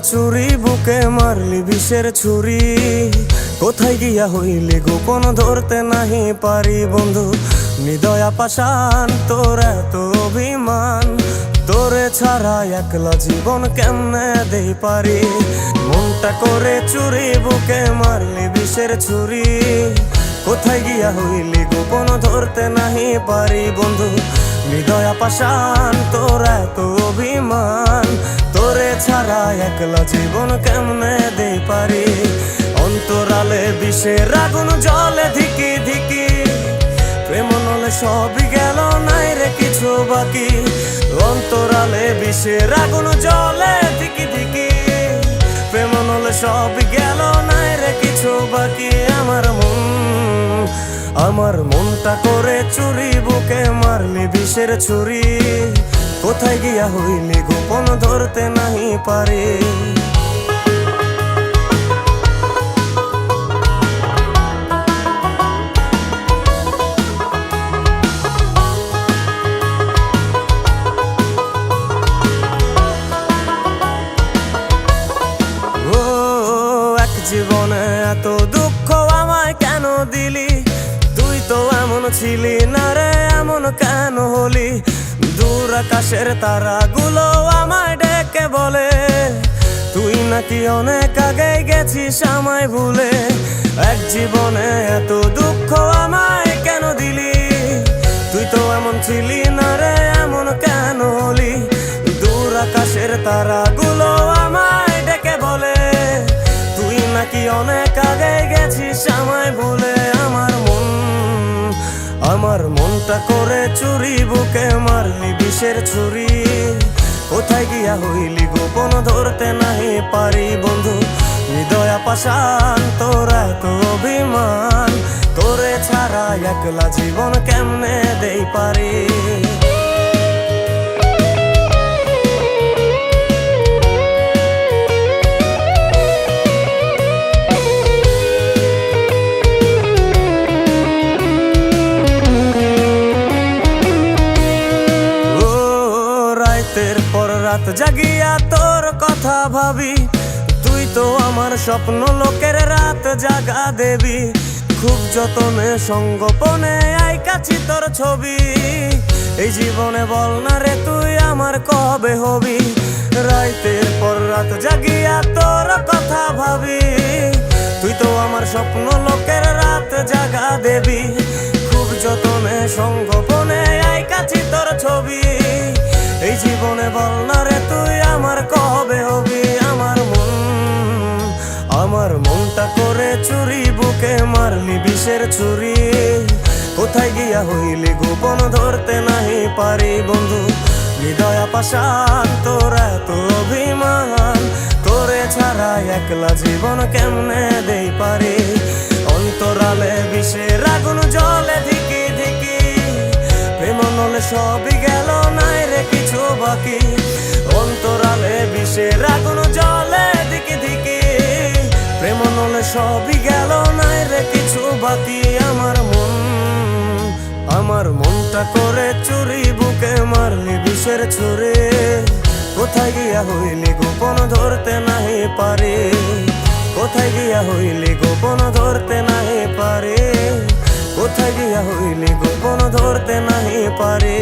চুরি বুকে মারলি বিষের ছুরি। কোথায় গিয়া হইলি গোপন ধরতে নাহি পারি বন্ধু। হৃদয়া পাষাণ তোর এত অভিমান, তোরে ছাড়া একলা জীবন কেমনে দেই পারি। মনটা করে চুরি বুকে মারলি বিষের ছুরি। কোথায় গিয়া হইলি গোপন ধরতে নাহি পারি বন্ধু। হৃদয়া পাষাণ তোর এত অভিমান, তোরে ছাড়া একলা জীবন কেমনে দেই পারি। অন্তরালে বিষের আগুন জ্বলে ধিকি ধিকি, প্রেম নলে সবই গেল নাই রে কিছু বাকি। অন্তরালে বিষের আগুন জ্বলে ধিকি ধিকি, প্রেম নলে সবই গেল নাই রে কিছু বাকি। আমার মনটা করে চুরি বুকে মারলি বিষের ছুরি। কোথায় গিয়া হইলি গোপন ধরতে নাহি পারি। জীবনে এত দুঃখ আমায় কেন দিলি? তুই তো এমন ছিলি না রে, এমন কেন হলি? দূর আকাশের তারাগুলো আমায় ডেকে বলে, তুই নাকি অনেক আগে গেছিস আমায় ভুলে। এক জীবনে এত দুঃখ আমায় কেন দিলি? তুই তো এমন ছিলি না রে, এমন কেন হলি? দূর আকাশের তারাগুলো আমায় ডেকে বলে, তুই নাকি অনেক আগে গেছিস আমায় ভুলে। আমার মনটা করে চুরি বুকে মারলি বিষের ছুরি। কোথায় গিয়া হইলি গোপন ধরতে নাহি পারি বন্ধু। হৃদয়া পাষাণ তোর এত অভিমান, তোরে ছাড়া একলা জীবন কেমনে দেই পারি। রাতের পর রাত জাগিয়া তোর কথা ভাবি, তুই তো আমার স্বপ্ন লোকের রাত জাগা দেবী। খুব যতনে সঙ্গোপনে আইকাছি তোর ছবি। এই জীবনে বল না রে তুই আমার কবে হবি। রাতের পর রাত জাগিয়া তোর কথা ভাবি, তুই তো আমার স্বপ্ন লোকের রাত জাগা দেবী। খুব যতনে সঙ্গোপনে আইকাছি তোর ছবি। এই জীবনে বল না রে তুই আমার কবে হবি। আমার মনটা করে চুরি বুকে মারলি বিষের ছুরি। কোথায় গিয়া হইলি গোপন ধরতে নাহি পারি বন্ধু। হৃদয়া পাষাণ তোর এত অভিমান, তোরে ছাড়া একলা জীবন কেমনে দেই পারি। অন্তরালে বিষের আগুন জ্বলে ধিকি ধিকি, প্রেম নলে সবই গেল নাই রে কিছু বাকি। অন্তরালে বিষের আগুন জ্বলে ধিকি ধিকি, প্রেম নলে সবই গেল নাই রে কিছু বাকি। আমার মনটা করে চুরি বুকে মারলি বিষের ছুরি। কোথায় গিয়া হইলি গোপন ধরতে নাহি পারি। কোথায় গিয়া হইলি গোপন ধরতে নাহি পারি। কোথায় গিয়া হইলি গোপন ধরতে নাহি পারি।